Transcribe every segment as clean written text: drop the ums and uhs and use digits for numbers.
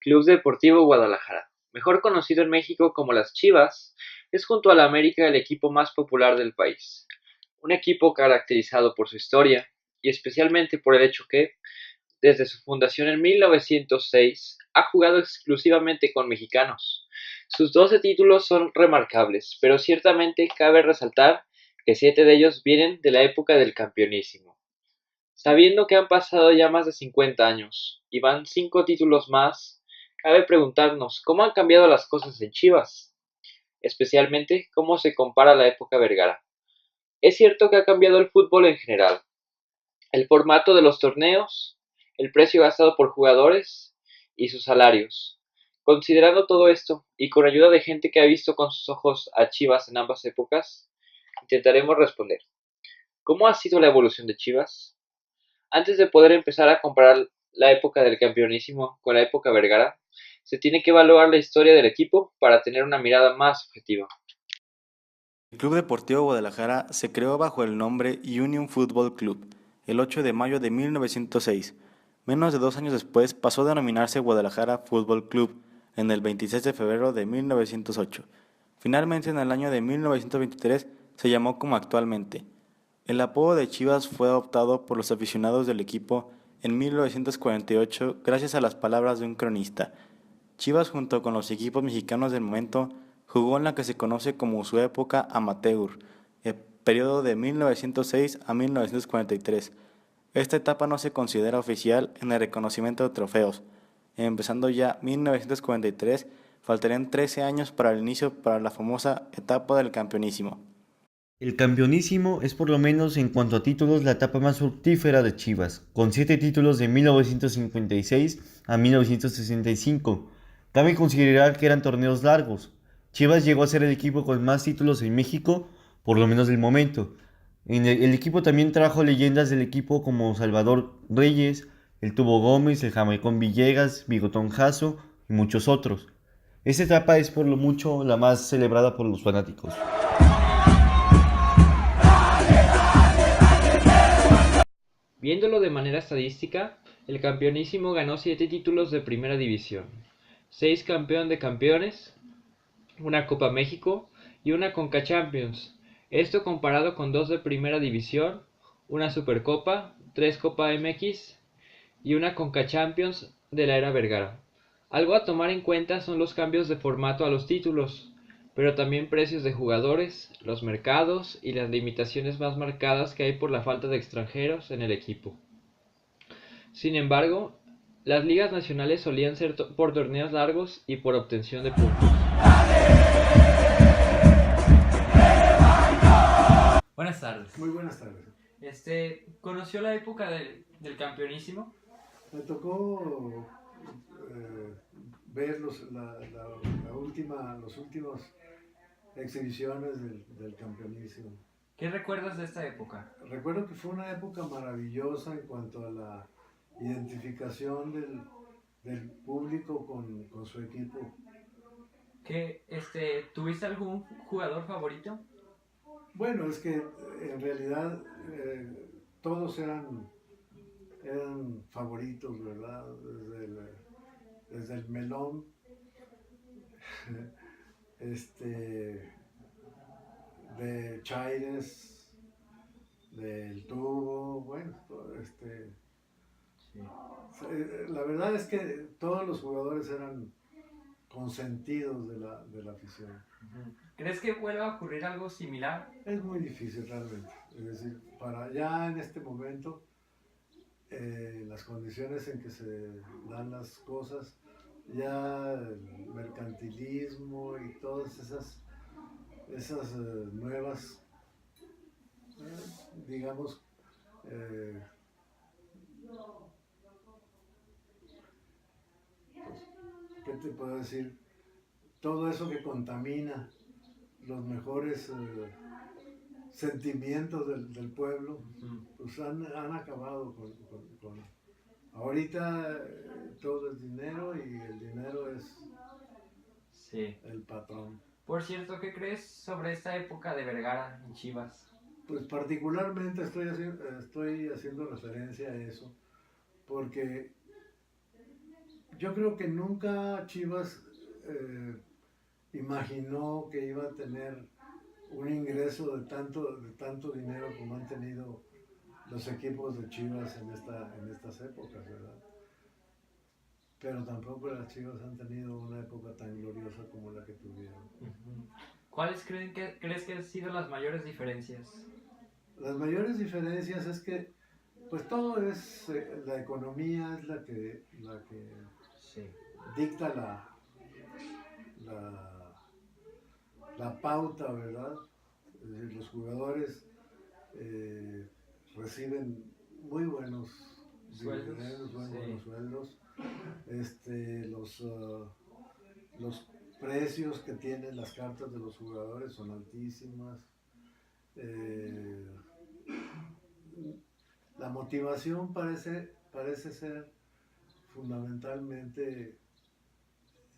Club Deportivo Guadalajara, mejor conocido en México como las Chivas, es junto a la América el equipo más popular del país. Un equipo caracterizado por su historia y especialmente por el hecho que, desde su fundación en 1906, ha jugado exclusivamente con mexicanos. Sus 12 títulos son remarcables, pero ciertamente cabe resaltar que 7 de ellos vienen de la época del campeonísimo. Sabiendo que han pasado ya más de 50 años y van 5 títulos más, cabe preguntarnos cómo han cambiado las cosas en Chivas, especialmente cómo se compara a la época Vergara. Es cierto que ha cambiado el fútbol en general, el formato de los torneos, el precio gastado por jugadores y sus salarios. Considerando todo esto, y con ayuda de gente que ha visto con sus ojos a Chivas en ambas épocas, intentaremos responder. ¿Cómo ha sido la evolución de Chivas? Antes de poder empezar a comparar la época del campeonísimo con la época Vergara, se tiene que evaluar la historia del equipo para tener una mirada más objetiva. El Club Deportivo Guadalajara se creó bajo el nombre Union Football Club el 8 de mayo de 1906. Menos de 2 años después pasó a denominarse Guadalajara Fútbol Club en el 26 de febrero de 1908. Finalmente, en el año de 1923 se llamó como actualmente. El apodo de Chivas fue adoptado por los aficionados del equipo en 1948 gracias a las palabras de un cronista. Chivas, junto con los equipos mexicanos del momento, jugó en la que se conoce como su época amateur, el periodo de 1906 a 1943. Esta etapa no se considera oficial en el reconocimiento de trofeos. Empezando ya 1943, faltarían 13 años para el inicio para la famosa etapa del campeonísimo. El campeonísimo es por lo menos en cuanto a títulos la etapa más fructífera de Chivas, con 7 títulos de 1956 a 1965. Cabe considerar que eran torneos largos. Chivas llegó a ser el equipo con más títulos en México, por lo menos del momento. El equipo también trajo leyendas del equipo como Salvador Reyes, el Tubo Gómez, el Jamaicón Villegas, Bigotón Jasso y muchos otros. Esta etapa es por lo mucho la más celebrada por los fanáticos. Viéndolo de manera estadística, el campeonísimo ganó 7 títulos de primera división, 6 campeón de campeones, una Copa México y una Conca Champions. Esto comparado con 2 de primera división, una Supercopa, 3 Copa MX y una Conca Champions de la era Vergara. Algo a tomar en cuenta son los cambios de formato a los títulos, pero también precios de jugadores, los mercados y las limitaciones más marcadas que hay por la falta de extranjeros en el equipo. Sin embargo, las ligas nacionales solían ser por torneos largos y por obtención de puntos. Buenas tardes. Muy buenas tardes. ¿Conoció la época del campeonísimo? Me tocó ver los últimos exhibiciones del campeonísimo. ¿Qué recuerdas de esta época? Recuerdo que fue una época maravillosa en cuanto a la identificación del público con su equipo. ¿Tuviste algún jugador favorito? Bueno, es que en realidad todos eran favoritos, ¿verdad? Desde el melón, este, de Chaires, del tubo, bueno, Sí. la verdad es que todos los jugadores eran consentidos de la afición. ¿Crees que vuelva a ocurrir algo similar? Es muy difícil realmente, es decir, para ya en este momento, las condiciones en que se dan las cosas, ya el mercantilismo y todas esas nuevas, digamos, eh, ¿qué te puedo decir? Todo eso que contamina los mejores sentimientos del pueblo, pues han acabado con. Ahorita todo es dinero y el dinero es Sí. el patrón. Por cierto, ¿qué crees sobre esta época de Vergara en Chivas? Pues particularmente estoy haciendo referencia a eso, porque Yo creo que nunca Chivas imaginó que iba a tener un ingreso de tanto dinero como han tenido los equipos de Chivas en estas épocas, ¿verdad? Pero tampoco las Chivas han tenido una época tan gloriosa como la que tuvieron. ¿Cuáles crees que han sido las mayores diferencias? Las mayores diferencias es que, pues todo es, la economía es la que Sí. dicta la, la pauta, ¿verdad? Es decir, los jugadores reciben muy buenos Sueldos, dividendos, muy sí. buenos sueldos. Los precios que tienen las cartas de los jugadores son altísimas. La motivación parece ser fundamentalmente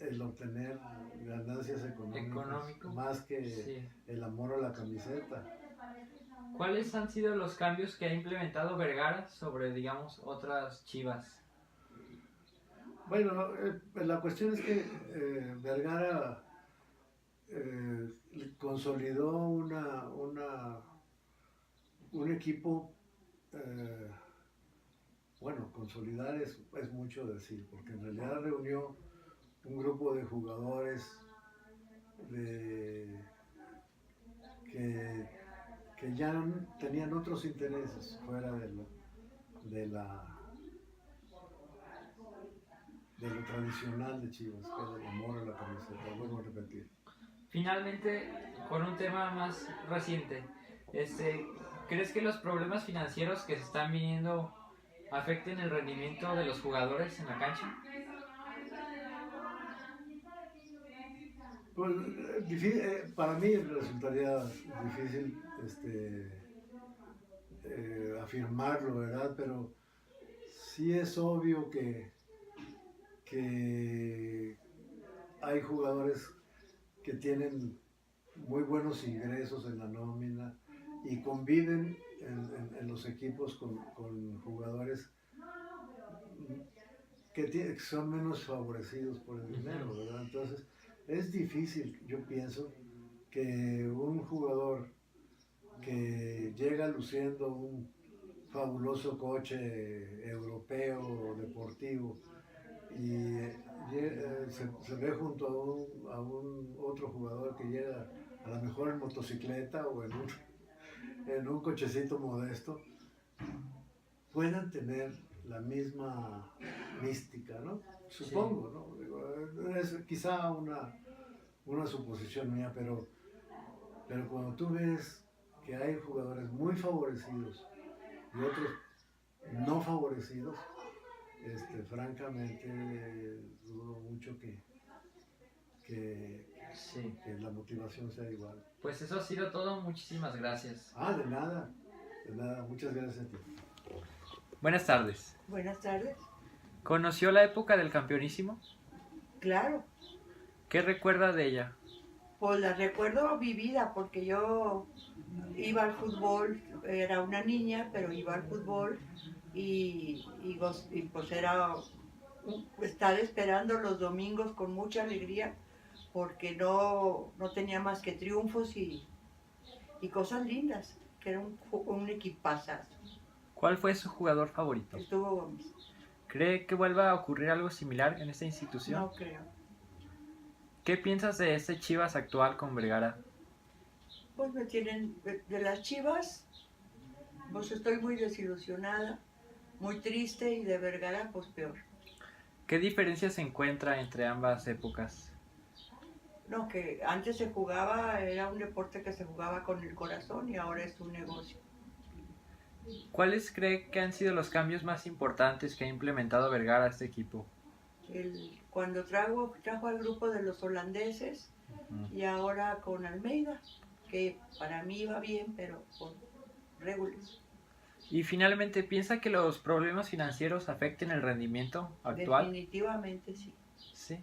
el obtener ganancias económicas más que Sí. el amor a la camiseta. ¿Cuáles han sido los cambios que ha implementado Vergara sobre, digamos, otras Chivas? Bueno, la cuestión es que Vergara consolidó un equipo, bueno, consolidar es mucho decir, porque en realidad reunió un grupo de jugadores de, que, que ya tenían otros intereses fuera de de lo tradicional de Chivas, que era el amor a la camiseta, vuelvo a repetir. Finalmente, con un tema más reciente, ¿crees que los problemas financieros que se están viniendo afecten el rendimiento de los jugadores en la cancha? Pues, para mí resultaría difícil afirmarlo, ¿verdad? Pero sí es obvio que hay jugadores que tienen muy buenos ingresos en la nómina y conviven en los equipos con jugadores que son menos favorecidos por el dinero, ¿verdad? Entonces, es difícil, yo pienso, que un jugador que llega luciendo un fabuloso coche europeo deportivo y se ve junto a un otro jugador que llega a lo mejor en motocicleta o en un cochecito modesto, puedan tener la misma mística, ¿no? Supongo, ¿no? Digo, es quizá una suposición mía, pero cuando tú ves que hay jugadores muy favorecidos y otros no favorecidos, francamente dudo mucho Sí. que la motivación sea igual. Pues eso ha sido todo, muchísimas gracias. De nada, muchas gracias a ti. Buenas tardes. Buenas tardes. ¿Conoció la época del campeonísimo? Claro, ¿Qué recuerda de ella? pues la recuerdo vivida porque yo iba al fútbol, era una niña, pero iba al fútbol y pues era estar esperando los domingos con mucha alegría porque no tenía más que triunfos y cosas lindas, que era un equipazazo. ¿Cuál fue su jugador favorito? Estuvo Gómez. ¿Cree que vuelva a ocurrir algo similar en esta institución? No creo. ¿Qué piensas de este Chivas actual con Vergara? Pues me tienen, de las Chivas, pues estoy muy desilusionada, muy triste y de Vergara pues peor. ¿Qué diferencia se encuentra entre ambas épocas? No, que antes se jugaba, era un deporte que se jugaba con el corazón y ahora es un negocio. ¿Cuáles cree que han sido los cambios más importantes que ha implementado Vergara a este equipo? Cuando trajo al grupo de los holandeses y ahora con Almeida, que para mí iba bien, pero con Regules. Y finalmente, ¿piensa que los problemas financieros afecten el rendimiento actual? Definitivamente sí. Sí.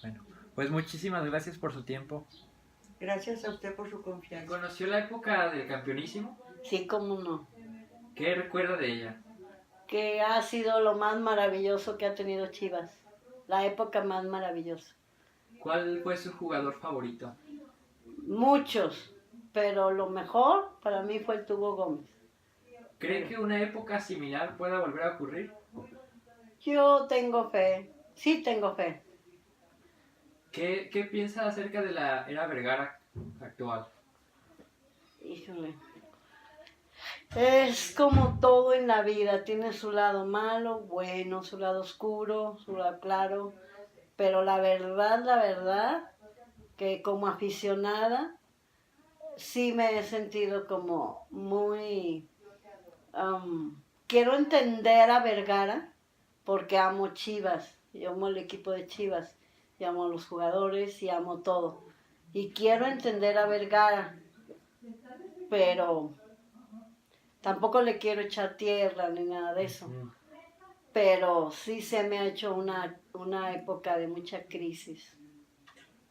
Bueno, pues muchísimas gracias por su tiempo. Gracias a usted por su confianza. ¿Conoció la época del campeonísimo? Sí, cómo no. ¿Qué recuerda de ella? Que ha sido lo más maravilloso que ha tenido Chivas. la época más maravillosa. ¿Cuál fue su jugador favorito? Muchos, pero lo mejor para mí fue el Tubo Gómez. ¿Cree que una época similar pueda volver a ocurrir? Yo tengo fe, sí tengo fe. ¿Qué piensa acerca de la era Vergara actual? Híjole. Es como todo en la vida, tiene su lado malo, bueno, su lado oscuro, su lado claro, pero la verdad, que como aficionada, sí me he sentido como muy... quiero entender a Vergara porque amo Chivas, yo amo el equipo de Chivas, y amo a los jugadores y amo todo. Y quiero entender a Vergara, pero tampoco le quiero echar tierra ni nada de eso. Pero sí se me ha hecho una época de mucha crisis.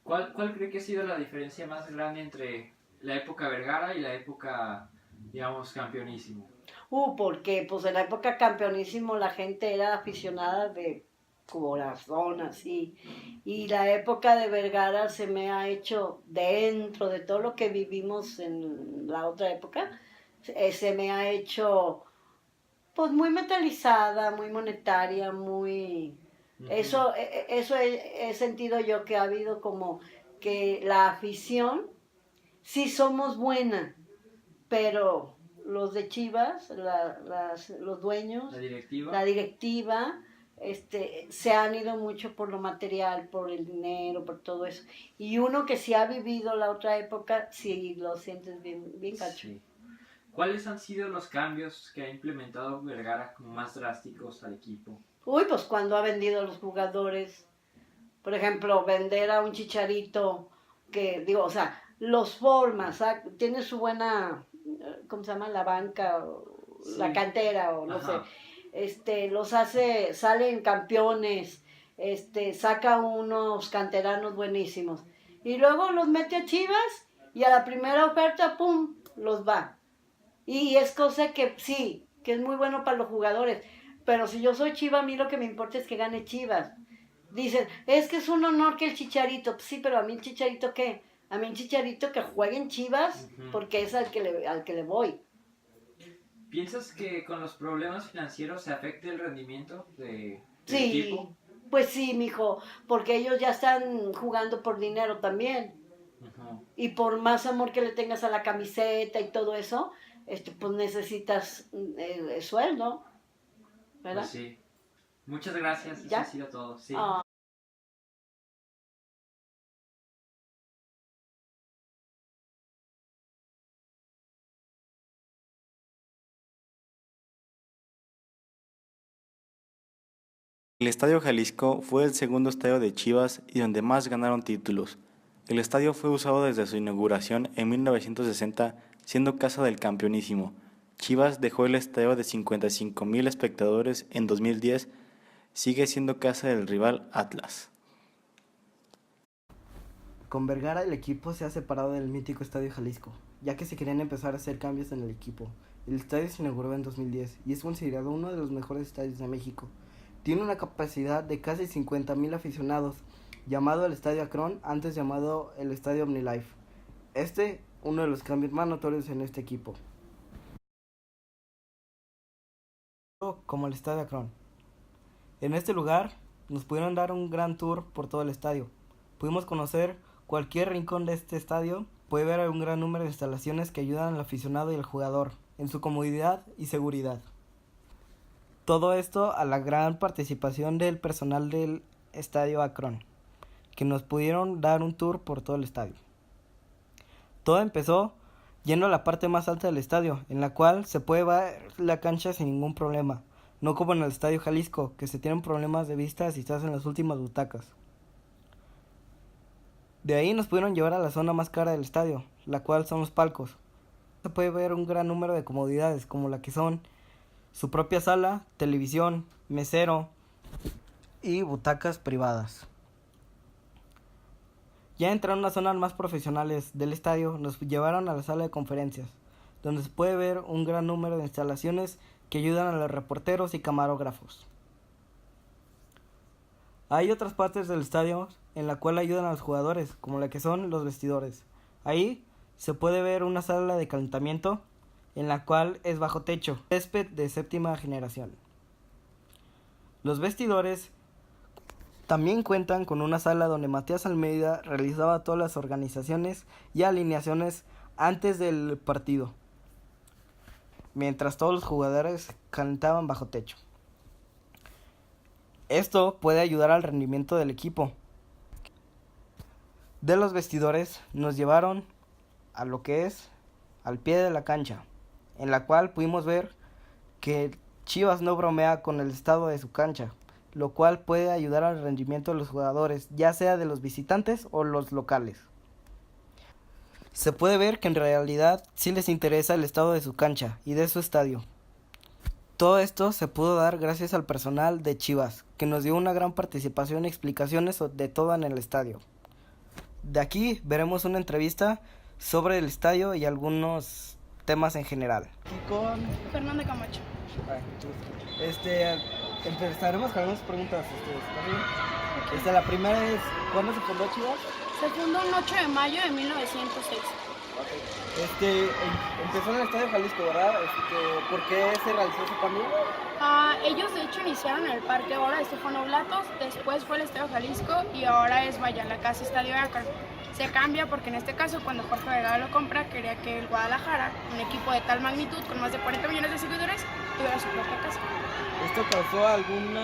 ¿Cuál cree que ha sido la diferencia más grande entre la época Vergara y la época, digamos, campeonísimo? Porque pues en la época campeonísimo la gente era aficionada de corazón, así. Y la época de Vergara se me ha hecho, dentro de todo lo que vivimos en la otra época, se me ha hecho pues muy metalizada, muy monetaria, muy... Eso he sentido yo que ha habido como que la afición, sí somos buena, pero los de Chivas, los dueños, la directiva, se han ido mucho por lo material, por el dinero, por todo eso. Y uno que sí ha vivido la otra época, sí lo sientes bien gacho. Sí. ¿Cuáles han sido los cambios que ha implementado Vergara como más drásticos al equipo? Pues cuando ha vendido a los jugadores, por ejemplo, vender a un Chicharito, que digo, o sea, los formas, tiene su buena, ¿cómo se llama? La banca, sí, la cantera, o no sé, los hace, salen campeones, saca unos canteranos buenísimos, y luego los mete a Chivas, y a la primera oferta, ¡pum!, los va. Y es cosa que sí, que es muy bueno para los jugadores, pero si yo soy Chiva, a mí lo que me importa es que gane Chivas. Dicen, es que es un honor que el Chicharito, pues sí, pero a mí el Chicharito, ¿qué? A mí el Chicharito que juegue en Chivas, porque es al que le voy. ¿Piensas que con los problemas financieros se afecte el rendimiento del sí, equipo? Pues sí, mijo, porque ellos ya están jugando por dinero también. Y por más amor que le tengas a la camiseta y todo eso, pues necesitas sueldo, ¿verdad? Pues sí. Muchas gracias, eso ¿Ya? ha sido todo. Sí. El Estadio Jalisco fue el segundo estadio de Chivas y donde más ganaron títulos. El estadio fue usado desde su inauguración en 1960, siendo casa del campeonísimo. Chivas dejó el estadio de 55,000 espectadores en 2010, sigue siendo casa del rival Atlas. Con Vergara el equipo se ha separado del mítico Estadio Jalisco, ya que se querían empezar a hacer cambios en el equipo. El estadio se inauguró en 2010 y es considerado uno de los mejores estadios de México. Tiene una capacidad de casi 50,000 aficionados, llamado el Estadio Akron, antes llamado el Estadio OmniLife. Uno de los cambios más notorios en este equipo. Como el Estadio Akron. En este lugar nos pudieron dar un gran tour por todo el estadio. Pudimos conocer cualquier rincón de este estadio. Puede ver un gran número de instalaciones que ayudan al aficionado y al jugador en su comodidad y seguridad. Todo esto a la gran participación del personal del Estadio Akron, que nos pudieron dar un tour por todo el estadio. Todo empezó yendo a la parte más alta del estadio, en la cual se puede ver la cancha sin ningún problema, no como en el Estadio Jalisco, que se tienen problemas de vista si estás en las últimas butacas. De ahí nos pudieron llevar a la zona más cara del estadio, la cual son los palcos. Se puede ver un gran número de comodidades, como la que son su propia sala, televisión, mesero y butacas privadas. Ya entraron a zonas más profesionales del estadio, nos llevaron a la sala de conferencias, donde se puede ver un gran número de instalaciones que ayudan a los reporteros y camarógrafos. Hay otras partes del estadio en la cual ayudan a los jugadores, como la que son los vestidores. Ahí se puede ver una sala de calentamiento en la cual es bajo techo, césped de séptima generación. Los vestidores también cuentan con una sala donde Matías Almeida realizaba todas las organizaciones y alineaciones antes del partido, mientras todos los jugadores calentaban bajo techo. Esto puede ayudar al rendimiento del equipo. De los vestidores nos llevaron a lo que es al pie de la cancha, en la cual pudimos ver que Chivas no bromea con el estado de su cancha, lo cual puede ayudar al rendimiento de los jugadores, ya sea de los visitantes o los locales. Se puede ver que en realidad sí les interesa el estado de su cancha y de su estadio. Todo esto se pudo dar gracias al personal de Chivas, que nos dio una gran participación y explicaciones de todo en el estadio. De aquí veremos una entrevista sobre el estadio y algunos temas en general. Aquí con Fernanda Camacho. Empezaremos con algunas preguntas. La primera es, ¿cuándo se fundó Chivas? Se fundó el 8 de mayo de 1906. Empezó en el Estadio Jalisco, ¿verdad? ¿Por qué se realizó ese cambio? Ellos de hecho iniciaron en el Parque Ahora de Estefano Blatos, después fue el Estadio Jalisco y ahora es la Casa Estadio Akron. Se cambia porque en este caso cuando Jorge Vergara lo compra quería que el Guadalajara, un equipo de tal magnitud con más de 40 millones de seguidores, tuviera su propia casa. ¿Esto causó algún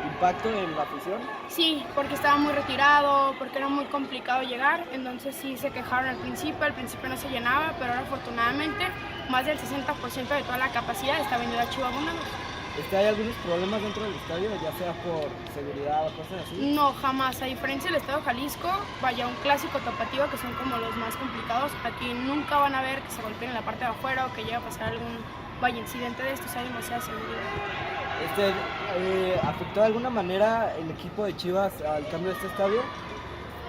impacto en la afición? Sí, porque estaba muy retirado, porque era muy complicado llegar, entonces sí se quejaron al principio no se llenaba, pero ahora afortunadamente más del 60% de toda la capacidad está vendida a Chivas Abonados. ¿Hay algunos problemas dentro del estadio, ya sea por seguridad o cosas así? No, jamás, a diferencia del Estadio Jalisco, un clásico tapatío que son como los más complicados, aquí nunca van a ver que se golpeen en la parte de afuera o que llegue a pasar algún incidente de estos, hay demasiada seguridad. ¿Afectó de alguna manera el equipo de Chivas al cambio de este estadio?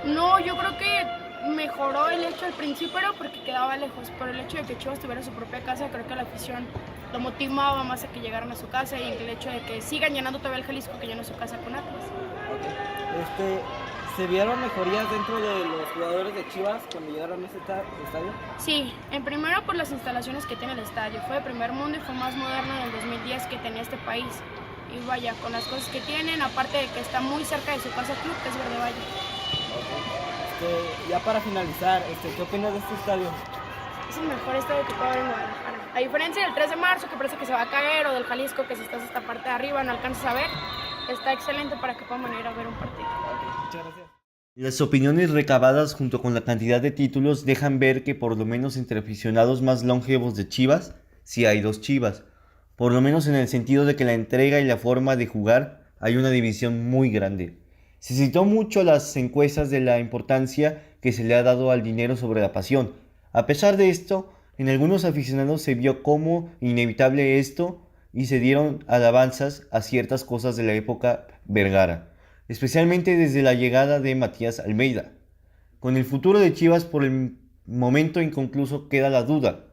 No, yo creo que mejoró el hecho al principio, pero porque quedaba lejos, pero el hecho de que Chivas tuviera su propia casa, creo que la afición lo motivaba más a que llegaran a su casa y el hecho de que sigan llenando todavía el Jalisco que llenó su casa con Atlas. ¿Se vieron mejorías dentro de los jugadores de Chivas cuando llegaron a este estadio? Sí, en primero por las instalaciones que tiene el estadio. Fue de primer mundo y fue más moderno en el 2010 que tenía este país. Y con las cosas que tienen, aparte de que está muy cerca de su casa club, que es Verde Valle. Ya para finalizar, ¿qué opinas de este estadio? Es el mejor estadio que puede haber en Guadalajara. A diferencia del 3 de marzo, que parece que se va a caer, o del Jalisco, que si estás esta parte de arriba no alcanzas a ver, está excelente para que puedan venir a ver un partido. Muchas gracias. Las opiniones recabadas junto con la cantidad de títulos dejan ver que por lo menos entre aficionados más longevos de Chivas, sí hay dos Chivas. Por lo menos en el sentido de que la entrega y la forma de jugar hay una división muy grande. Se citó mucho las encuestas de la importancia que se le ha dado al dinero sobre la pasión. A pesar de esto, en algunos aficionados se vio como inevitable esto y se dieron alabanzas a ciertas cosas de la época Vergara, especialmente desde la llegada de Matías Almeida. Con el futuro de Chivas por el momento inconcluso queda la duda.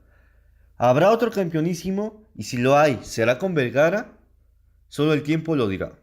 ¿Habrá otro campeonísimo? Y si lo hay, ¿será con Vergara? Solo el tiempo lo dirá.